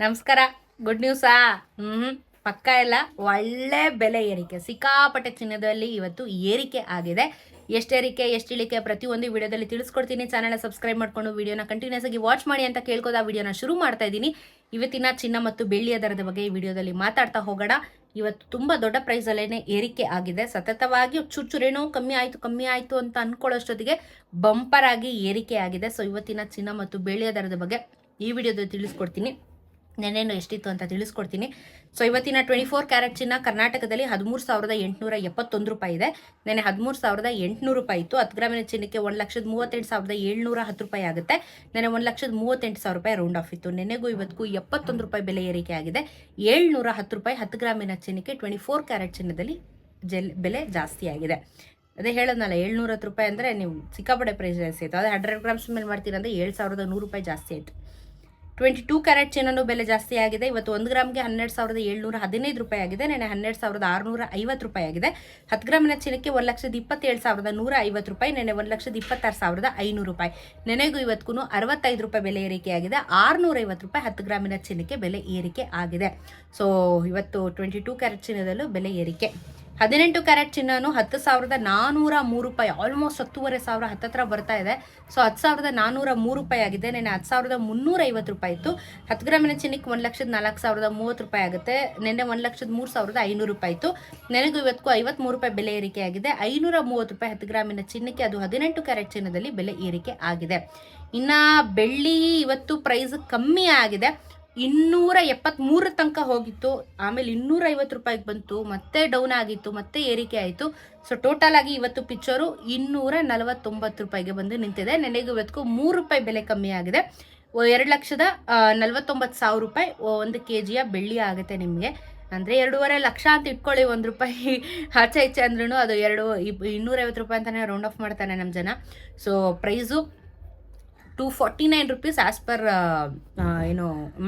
ನಮಸ್ಕಾರ. ಗುಡ್ ನ್ಯೂಸಾ? ಪಕ್ಕ ಎಲ್ಲ ಒಳ್ಳೆ ಬೆಲೆ ಏರಿಕೆ, ಸಿಕ್ಕಾಪಟ್ಟೆ ಚಿನ್ನದಲ್ಲಿ ಇವತ್ತು ಏರಿಕೆ ಆಗಿದೆ. ಎಷ್ಟು ಏರಿಕೆ, ಎಷ್ಟು ಇಳಿಕೆ ಪ್ರತಿಯೊಂದು ವಿಡಿಯೋದಲ್ಲಿ ತಿಳಿಸ್ಕೊಡ್ತೀನಿ. ಚಾನಲ್ ಸಬ್ಸ್ಕ್ರೈಬ್ ಮಾಡ್ಕೊಂಡು ವಿಡಿಯೋನ ಕಂಟಿನ್ಯೂಸ್ ಆಗಿ ವಾಚ್ ಮಾಡಿ ಅಂತ ಕೇಳ್ಕೋದ ವಿಡಿಯೋನ ಶುರು ಮಾಡ್ತಾ ಇದ್ದೀನಿ. ಇವತ್ತಿನ ಚಿನ್ನ ಮತ್ತು ಬೆಳ್ಳಿಯ ದರದ ಬಗ್ಗೆ ಈ ವಿಡಿಯೋದಲ್ಲಿ ಮಾತಾಡ್ತಾ ಹೋಗೋಣ. ಇವತ್ತು ತುಂಬಾ ದೊಡ್ಡ ಪ್ರೈಸ್ ಅಲ್ಲೇನೆ ಏರಿಕೆ ಆಗಿದೆ. ಸತತವಾಗಿ ಚೂರೇನೋ ಕಮ್ಮಿ ಆಯ್ತು ಅಂತ ಅನ್ಕೊಳ್ಳೋಷ್ಟೊತ್ತಿಗೆ ಬಂಪರ್ ಆಗಿ ಏರಿಕೆ ಆಗಿದೆ. ಸೊ ಇವತ್ತಿನ ಚಿನ್ನ ಮತ್ತು ಬೆಳ್ಳಿಯ ದರದ ಬಗ್ಗೆ ಈ ವಿಡಿಯೋದಲ್ಲಿ ತಿಳಿಸ್ಕೊಡ್ತೀನಿ. ನೆನ್ನೇನು ಎಷ್ಟಿತ್ತು ಅಂತ ತಿಳಿಸ್ಕೊಡ್ತೀನಿ. ಸೊ ಇವತ್ತಿನ 24 ಕ್ಯಾರೆಟ್ ಚಿನ್ನ ಕರ್ನಾಟಕದಲ್ಲಿ 13,871 ರೂಪಾಯಿ ಇದೆ. ನೆನೆ 13,800 ರೂಪಾಯಿ ಇತ್ತು. 10 ಗ್ರಾಮಿನ ಚಿನ್ನಕ್ಕೆ 1,38,710 ರೂಪಾಯಿ ಆಗುತ್ತೆ. ನೆನೆ 1,38,000 ರೂಪಾಯಿ ರೌಂಡ್ ಆಫ್ ಇತ್ತು. ನೆನೆಗೂ ಇವತ್ತಿಗೂ 71 ರೂಪಾಯಿ ಬೆಲೆ ಏರಿಕೆ ಆಗಿದೆ. 710 ರೂಪಾಯಿ 10 ಗ್ರಾಮಿನ ಚಿನ್ನಕ್ಕೆ 24 ಕ್ಯಾರೆಟ್ ಚಿನ್ನದಲ್ಲಿ ಬೆಲೆ ಜಾಸ್ತಿ ಆಗಿದೆ. ಅದೇ ಹೇಳೋದ್ನಲ್ಲ, 710 ರೂಪಾಯಿ ಅಂದರೆ ನೀವು ಸಿಕ್ಕಾಪಟ್ಟೆ ಪ್ರೈಸ್ ಜಾಸ್ತಿ ಆಯಿತು. ಅದೇ 100 ಗ್ರಾಮ್ಸ್ ಮೇಲೆ ಮಾಡ್ತೀರ ಅಂದರೆ 7,100 ರೂಪಾಯಿ ಜಾಸ್ತಿ ಆಯಿತು. 22 ಕ್ಯಾರೆಟ್ ಚಿನ್ನನೂ ಬೆಲೆ ಜಾಸ್ತಿ ಆಗಿದೆ. ಇವತ್ತು 1 ಗ್ರಾಮ್ಗೆ 12,715 ರೂಪಾಯಿ ಆಗಿದೆ. ನೆನೆ 12,650 ರೂಪಾಯಿ ಆಗಿದೆ. 10 ಗ್ರಾಮಿನ ಚಿನ್ನಕ್ಕೆ 1,27,150 ರೂಪಾಯಿ. ನೆನೆ 1,26,500 ರೂಪಾಯಿ. ನೆನೆಗೂ ಇವತ್ತಿಗೂ 65 ರೂಪಾಯಿ ಬೆಲೆ ಏರಿಕೆ ಆಗಿದೆ. 650 ರೂಪಾಯಿ 10 ಗ್ರಾಮಿನ ಚಿನ್ನಕ್ಕೆ ಬೆಲೆ ಏರಿಕೆ ಆಗಿದೆ. ಸೊ ಇವತ್ತು 22 ಕ್ಯಾರೆಟ್ ಚಿನ್ನದಲ್ಲೂ ಬೆಲೆ ಏರಿಕೆ. 18 ಕ್ಯಾರೆಟ್ ಚಿನ್ನನು 10,403 ರೂಪಾಯಿ, ಆಲ್ಮೋಸ್ಟ್ 10,500 ಹತ್ತತ್ರ ಬರ್ತಾ ಇದೆ. ಸೊ 10,403 ರೂಪಾಯಿ ಆಗಿದೆ. ನೆನೆ 10,350 ರೂಪಾಯಿ ಇತ್ತು. 10 ಗ್ರಾಮಿನ ಚಿನ್ನಕ್ಕೆ 1,04,030 ರೂಪಾಯಿ ಆಗುತ್ತೆ. ನೆನ್ನೆ 1,03,500 ರೂಪಾಯಿ ಇತ್ತು. ನೆನೆಗೂ ಇವತ್ತಿಗೂ 53 ರೂಪಾಯಿ ಬೆಲೆ ಏರಿಕೆ ಆಗಿದೆ. 530 ರೂಪಾಯಿ 10 ಗ್ರಾಮಿನ ಚಿನ್ನಕ್ಕೆ, ಅದು 18 ಕ್ಯಾರೆಟ್ ಚಿನ್ನದಲ್ಲಿ ಬೆಲೆ ಏರಿಕೆ ಆಗಿದೆ. ಇನ್ನ ಬೆಳ್ಳಿ ಇವತ್ತು ಪ್ರೈಸ್ ಕಮ್ಮಿ ಆಗಿದೆ. 273 ತನಕ ಹೋಗಿತ್ತು, ಆಮೇಲೆ 250 ರೂಪಾಯಿಗೆ ಬಂತು, ಮತ್ತೆ ಡೌನ್ ಆಗಿತ್ತು, ಮತ್ತೆ ಏರಿಕೆ ಆಯಿತು. ಸೊ ಟೋಟಲ್ ಆಗಿ ಇವತ್ತು ಪಿಕ್ಚರು 249 ರೂಪಾಯಿಗೆ ಬಂದು ನಿಂತಿದೆ. ನೆನೆಗೂ ಇವತ್ತಿಗೂ 3 ರೂಪಾಯಿ ಬೆಲೆ ಕಮ್ಮಿ ಆಗಿದೆ. 2,49,000 ರೂಪಾಯಿ 1 kg ಬೆಳ್ಳಿ ಆಗುತ್ತೆ ನಿಮಗೆ. ಅಂದರೆ 2.5 ಲಕ್ಷ ಅಂತ ಇಟ್ಕೊಳ್ಳಿ. 1 ರೂಪಾಯಿ ಆಚೆ ಈಚೆ ಅಂದ್ರೂ ಅದು 250 ರೂಪಾಯಿ ಅಂತಾನೆ ರೌಂಡ್ ಆಫ್ ಮಾಡ್ತಾನೆ ನಮ್ಮ ಜನ. So price 249 rupees as per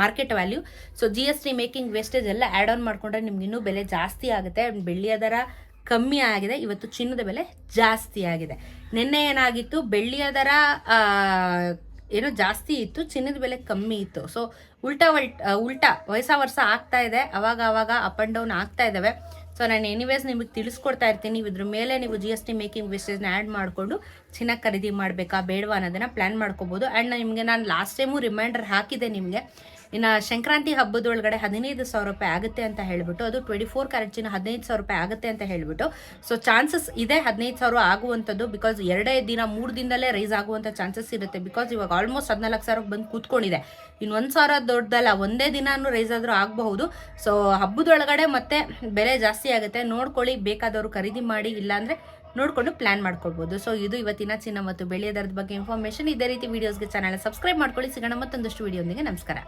market value. So GST making wastage ಎಲ್ಲ ಆ್ಯಡ್ ಆನ್ ಮಾಡಿಕೊಂಡ್ರೆ ನಿಮ್ಗೆ ಇನ್ನೂ ಬೆಲೆ ಜಾಸ್ತಿ ಆಗುತ್ತೆ. ಬೆಳ್ಳಿಯ ದರ ಕಮ್ಮಿ ಆಗಿದೆ, ಇವತ್ತು ಚಿನ್ನದ ಬೆಲೆ ಜಾಸ್ತಿ ಆಗಿದೆ. ನಿನ್ನೆ ಏನಾಗಿತ್ತು, ಬೆಳ್ಳಿಯ ದರ ಜಾಸ್ತಿ ಇತ್ತು, ಚಿನ್ನದ ಬೆಲೆ ಕಮ್ಮಿ ಇತ್ತು. ಸೊ ಉಲ್ಟಾ ವರ್ಷ ಆಗ್ತಾ ಇದೆ. ಅವಾಗ ಅಪ್ ಆ್ಯಂಡ್ ಡೌನ್ ಆಗ್ತಾ ಇದ್ದಾವೆ. ಸೊ ನಾನು ಎನಿವೇಸ್ ನಿಮಗೆ ತಿಳಿಸ್ಕೊಡ್ತಾ ಇರ್ತೀನಿ. ಇದ್ರ ಮೇಲೆ ನೀವು GST ಮೇಕಿಂಗ್ ವೇಸ್ಟೇಜ್ನ ಆ್ಯಡ್ ಮಾಡಿಕೊಂಡು ಚಿನ್ನ ಖರೀದಿ ಮಾಡಬೇಕಾ ಬೇಡವಾ ಅನ್ನೋದನ್ನು ಪ್ಲ್ಯಾನ್ ಮಾಡ್ಕೋಬೋದು. ಆ್ಯಂಡ್ ನಿಮಗೆ ನಾನು ಲಾಸ್ಟ್ ಟೈಮು ರಿಮೈಂಡರ್ ಹಾಕಿದೆ ನಿಮಗೆ. ಇನ್ನು ಸಂಕ್ರಾಂತಿ ಹಬ್ಬದೊಳಗಡೆ 15,000 ರೂಪಾಯಿ ಆಗುತ್ತೆ ಅಂತ ಹೇಳಿಬಿಟ್ಟು, ಅದು 24 ಕ್ಯಾರೆಟ್ ಚಿನ್ನ 15,000 ರೂಪಾಯಿ ಆಗುತ್ತೆ ಅಂತ ಹೇಳಿಬಿಟ್ಟು. ಸೊ ಚಾನ್ಸಸ್ ಇದೆ 15,000 ಆಗುವಂಥದ್ದು. ಬಿಕಾಸ್ 2-3 ದಿನದಲ್ಲೇ ರೈಸ್ ಆಗುವಂಥ ಚಾನ್ಸಸ್ ಇರುತ್ತೆ. ಬಿಕಾಸ್ ಇವಾಗ ಆಲ್ಮೋಸ್ಟ್ 14,000 ಬಂದು ಕೂತ್ಕೊಂಡಿದೆ. ಇನ್ನು 1,000 ದೊಡ್ಡದಲ್ಲ, ಒಂದೇ ದಿನಾನು ರೈಸ್ ಆದರೂ ಆಗಬಹುದು. ಸೊ ಹಬ್ಬದೊಳಗಡೆ ಮತ್ತೆ ಬೆಲೆ ಜಾಸ್ತಿ ಆಗುತ್ತೆ. ನೋಡ್ಕೊಳ್ಳಿ, ಬೇಕಾದವರು ಖರೀದಿ ಮಾಡಿ, ಇಲ್ಲಾಂದರೆ ನೋಡಿಕೊಂಡು ಪ್ಲ್ಯಾನ್ ಮಾಡ್ಕೊಳ್ಬೋದು. ಸೊ ಇದು ಇವತ್ತಿನ ಚಿನ್ನ ಮತ್ತು ಬೆಳ್ಳಿಯ ದರದ ಬಗ್ಗೆ ಇನ್ಫಾರ್ಮೇಷನ್. ಇದೇ ರೀತಿ ವೀಡಿಯೋಸ್ಗೆ ಚಾನಲ್ ಸಬ್ಸ್ಕ್ರೈಬ್ ಮಾಡ್ಕೊಳ್ಳಿ. ಸಿಗೋಣ ಮತ್ತೊಂದಷ್ಟು ವಿಡಿಯೋದೊಂದಿಗೆ. ನಮಸ್ಕಾರ.